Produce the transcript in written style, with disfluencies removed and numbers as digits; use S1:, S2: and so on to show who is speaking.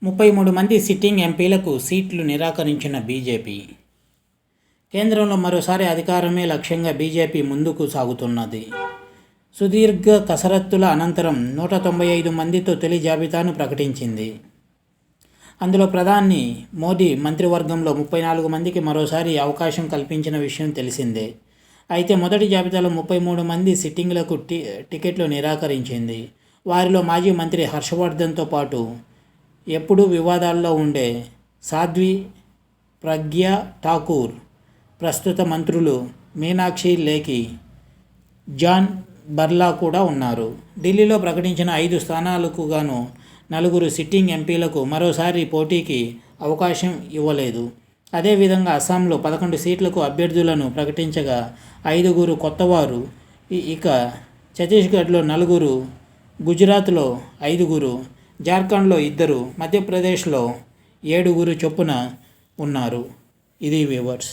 S1: 33 మంది సిట్టింగ్ ఎంపీలకు సీట్లు నిరాకరించిన బీజేపీ. కేంద్రంలో మరోసారి అధికారమే లక్ష్యంగా బీజేపీ ముందుకు సాగుతున్నది. సుదీర్ఘ కసరత్తుల అనంతరం 195 మందితో తొలి జాబితాను ప్రకటించింది. అందులో ప్రధాని మోదీ మంత్రివర్గంలో 34 మందికి మరోసారి అవకాశం కల్పించిన విషయం తెలిసిందే. అయితే మొదటి జాబితాలో 33 మంది సిట్టింగ్లకు టికెట్లు నిరాకరించింది. వారిలో మాజీ మంత్రి హర్షవర్ధన్తో పాటు ఎప్పుడూ వివాదాల్లో ఉండే సాధ్వి ప్రగ్యా ఠాకూర్, ప్రస్తుత మంత్రులు మీనాక్షి లేఖి, జాన్ బర్లా కూడా ఉన్నారు. ఢిల్లీలో ప్రకటించిన 5 స్థానాలకు గాను 4 సిట్టింగ్ ఎంపీలకు మరోసారి పోటీకి అవకాశం ఇవ్వలేదు. అదేవిధంగా అస్సాంలో 11 సీట్లకు అభ్యర్థులను ప్రకటించగా 5 కొత్తవారు, ఇక ఛత్తీస్గఢ్లో 4, గుజరాత్లో 5, జార్ఖండ్లో 2, మధ్యప్రదేశ్లో 7 చొప్పున ఉన్నారు. ఇది వ్యూవర్స్.